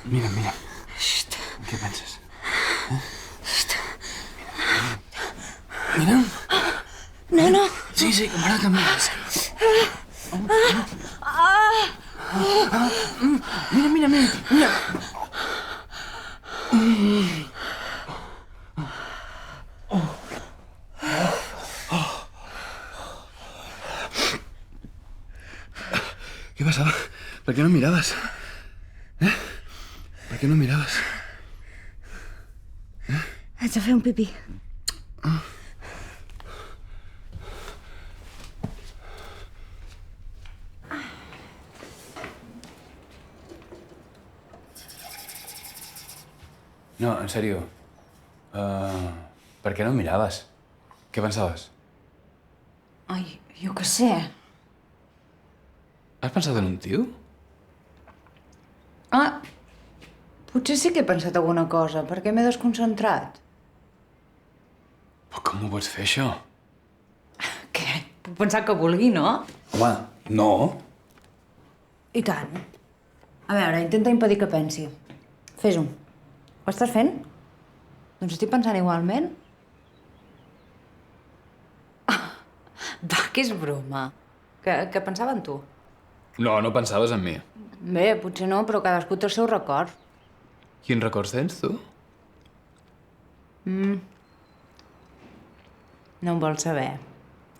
Mira'm, mira'm. Què penses? Mira'm. Nena! Sí, que m'agrada que em mires. Mira. Què passava? Per què no em miraves? Per què no em miraves? Haig de fer un pipí. No, en sèrio. Per què no em miraves? Què pensaves? Ai, jo què sé. Has pensat en un tio? Ah, potser sí que he pensat alguna cosa, perquè m'he desconcentrat. Però com ho pots fer, això? Què? Puc pensar que vulgui, no? Home, no. I tant. A veure, intenta impedir que pensi. Fes-ho. Ho estàs fent? Doncs estic pensant igualment. Va, que és broma. Que pensava en tu. No, no pensaves en mi. Bé, potser no, però cadascú té el seu record. Quins records tens, tu? No em vols saber.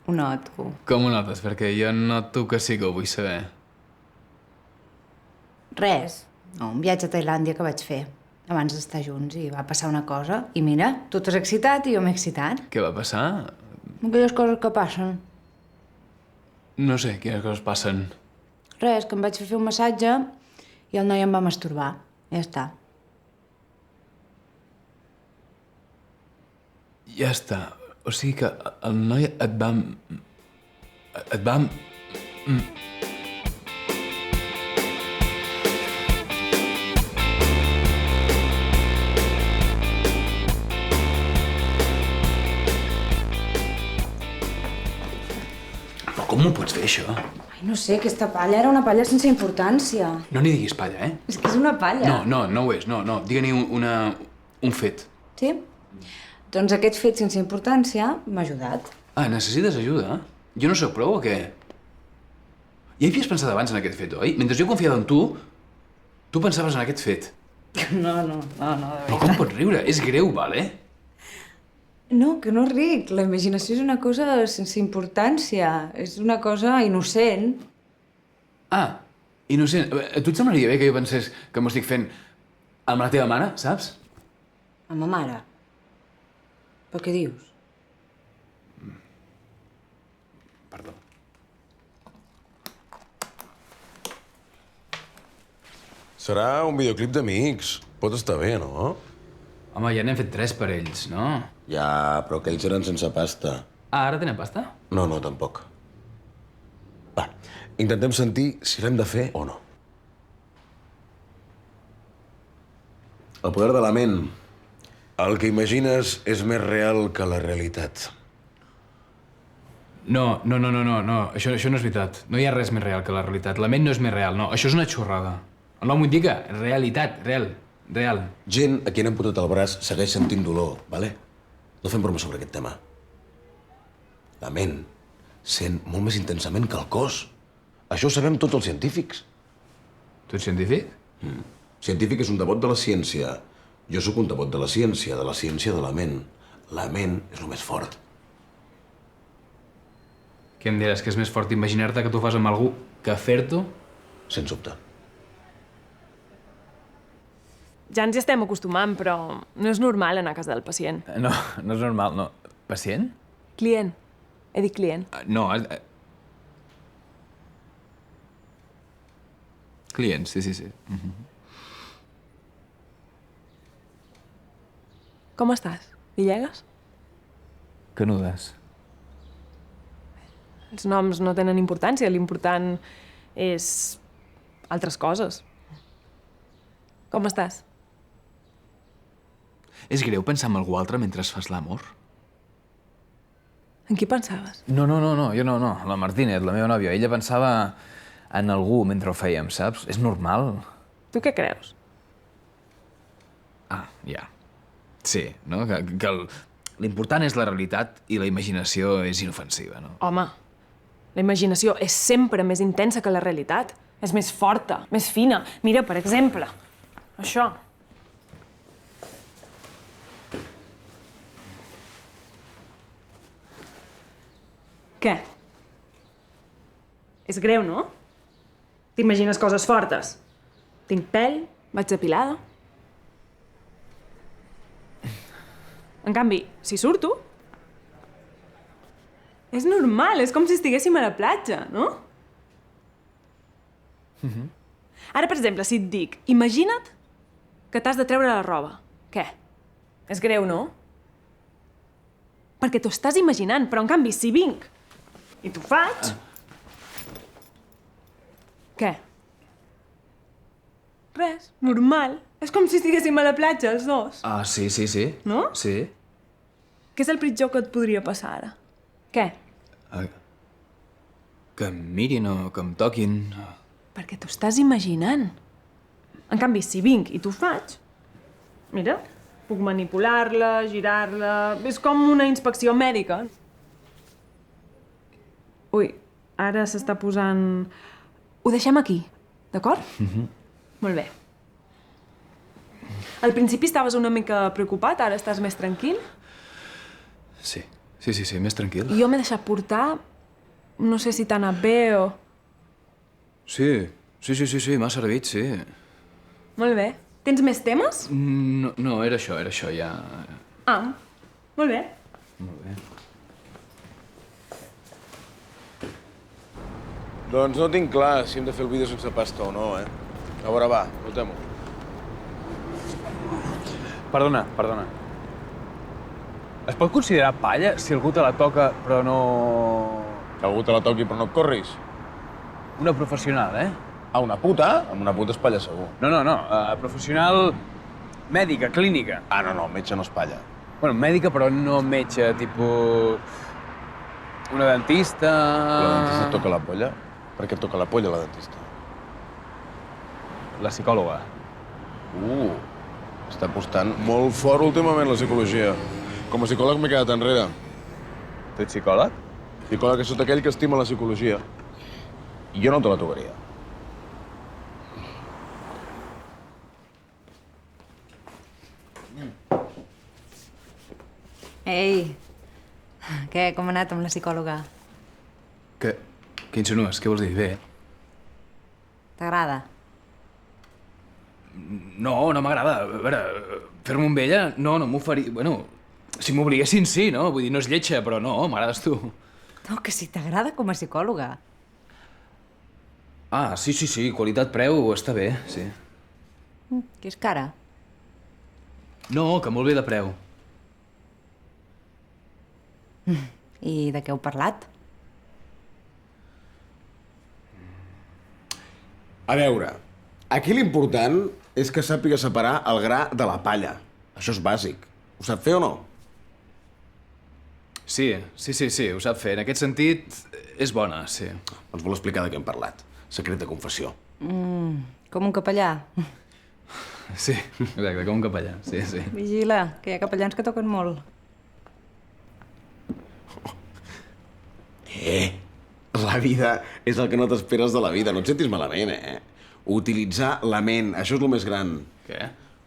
Ho noto. Com ho notes? Perquè jo noto que sí que ho vull saber. Res. No, un viatge a Tailàndia que vaig fer abans d'estar junts i va passar una cosa. I mira, tu t'has excitat i jo m'he excitat. Què va passar? Aquelles coses que passen. No sé quines coses passen. Res, que em vaig fer un massatge i el noi em va masturbar. Ja està. Ja està. O sigui que el noi et va... Et va... Però com ho pots fer, això? Ai, no sé, aquesta palla era una palla sense importància. No n'hi diguis palla, eh? És que és una palla. No ho és, no. Digue-n'hi un fet. Sí? Doncs aquest fet sense importància m'ha ajudat. Ah, necessites ajuda? Jo no sóc prou o què? Ja hi havies pensat abans en aquest fet, oi? Mentre jo confiava en tu, tu pensaves en aquest fet. No, de Però com pots riure? És greu, vale? No, que no ric. La imaginació és una cosa sense importància. És una cosa innocent. Ah, innocent. A tu et semblaria bé que jo pensés que m'ho estic fent amb la teva mare, saps? Amb ma mare. Però què dius? Perdó. Serà un videoclip d'amics. Pot estar bé, no? Home, ja n'hem fet 3 per ells, no? Ja, però aquells eren sense pasta. Ah, ara tenen pasta? No, tampoc. Va, intentem sentir si l'hem de fer o no. El poder de la ment. El que imagines és més real que la realitat. No. Això no és veritat. No hi ha res més real que la realitat. La ment no és més real, no. Això és una xorrada. El nom ho indica. Realitat. Real. Gent a qui han amputat el braç segueix sentint dolor, vale? No fem broma sobre aquest tema. La ment sent molt més intensament que el cos. Això ho sabem tots els científics. Tu ets científic? Científic és un devot de la ciència. Jo sóc un devot de la ciència de la ment. La ment és el més fort. Què em diràs? Que és més fort imaginar-te que tu fas amb algú que fer-t'ho? Sens dubte. Ja ens hi estem acostumant, però no és normal anar a casa del pacient. No és normal, no. Pacient? Client. He dit client. No, client, sí. Com estàs? Villegas? Canudes. Els noms no tenen importància. L'important és altres coses. Com estàs? És greu pensar en algú altre mentre fas l'amor? En qui pensaves? No, jo no. La Martínez, la meva nòvia, ella pensava en algú mentre ho fèiem, saps? És normal. Tu què creus? Ah, ja. Sí, no? Que l'important és la realitat i la imaginació és inofensiva, no? Home, la imaginació és sempre més intensa que la realitat. És més forta, més fina. Mira, per exemple, això. Què? És greu, no? T'imagines coses fortes. Tinc pèl, vaig depilada. En canvi, si surto, és normal, és com si estiguéssim a la platja, no? Ara, per exemple, si et dic, imagina't que t'has de treure la roba. Què? És greu, no? Perquè t'ho estàs imaginant, però en canvi, si vinc i t'ho faig... Què? Res, normal. És com si estiguéssim a la platja, els dos. Ah, sí. No? Sí. Què és el pitjor que et podria passar ara? Què? Que em mirin o que em toquin... Perquè t'ho estàs imaginant. En canvi, si vinc i t'ho faig... Mira, puc manipular-la, girar-la... És com una inspecció mèdica. Ui, ara s'està posant... Ho deixem aquí, d'acord? Molt bé. Al principi estaves una mica preocupat, ara estàs més tranquil? Sí, més tranquil. I jo m'he deixat portar... No sé si t'ha anat bé o... Sí, m'ha servit, sí. Molt bé. Tens més temes? No, era això, ja... Ah, molt bé. Molt bé. Doncs no tinc clar si hem de fer el vídeo sense pasta o no, eh? A veure, va, notem-ho. Perdona. Es pot considerar palla si algú te la toca però no... Que algú te la toqui però no et corris. Una professional, eh? Ah, una puta? Amb una puta es palla segur. No. Professional mèdica, clínica. Ah, no, metge no es palla. Bueno, mèdica però no metge, tipus... Una dentista... La dentista et toca la polla? Per què et toca la polla, la dentista? La psicòloga. Està apostant molt fort últimament la psicologia. Com a psicòleg m'he quedat enrere. Tu ets psicòleg? Psicòleg és tot aquell que estima la psicologia. I jo no te la tocaria. Ei, què, com ha anat amb la psicòloga? Què insinues? Què vols dir? Bé. T'agrada? No m'agrada. A veure, fer-me amb ella, no m'ho faria... Bueno, si m'obliguessin, sí, no? Vull dir, no és lletja, però no, m'agrades tu. No, que si t'agrada com a psicòloga. Ah, sí, qualitat-preu està bé, sí. Que és cara. No, que molt bé de preu. I de què heu parlat? A veure, aquí l'important és que sàpiga separar el gra de la palla. Això és bàsic. Ho sap fer o no? Sí, ho sap fer. En aquest sentit, és bona, sí. Doncs vol explicar de què hem parlat. Secret de confessió. Com un capellà. Sí, exacte, com un capellà, sí. Vigila, que hi ha capellans que toquen molt. La vida és el que no t'esperes de la vida. No et sentis malament, eh? Utilitzar la ment, això és el més gran. Què?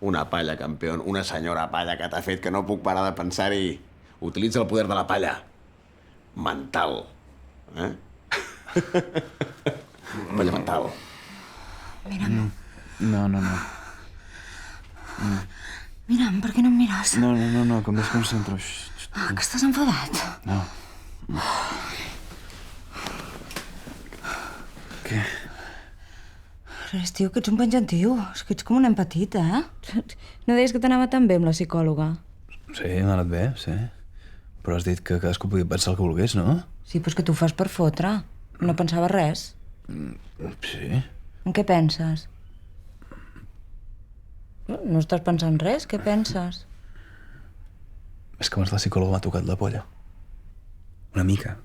Una palla, campió, una senyora palla que t'ha fet que no puc parar de pensar-hi. Utilitza el poder de la palla. Mental. Eh? Palla mental. Mira'm. No. Mira'm, per què no em mires? No, que em desconcentro. Ah, que estàs enfadat. No. Què? Res, tio, que ets un penjantiu. És que ets com un nen petit, eh? No deies que t'anava tan bé amb la psicòloga? Sí, m'ha anat bé, sí. Però has dit que cadascú podia pensar el que volgués, no? Sí, però és que tu ho fas per fotre. No pensava res. Sí. En què penses? No estàs pensant res? Què penses? És que abans la psicòloga m'ha tocat la polla. Una mica.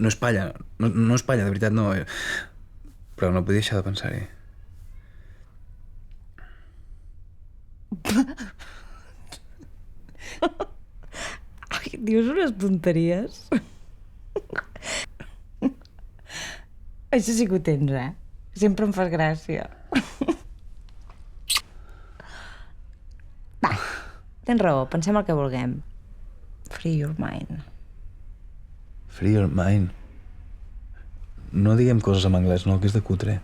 No és palla, no és palla, de veritat no. Però no podia deixar de pensar-hi. Dius unes tonteries. Això sí que ho tens, eh? Sempre em fas gràcia. Va, tens raó, pensem el que vulguem. Free your mind. Free your mind. No diguem coses en anglès, no, que és de cutre.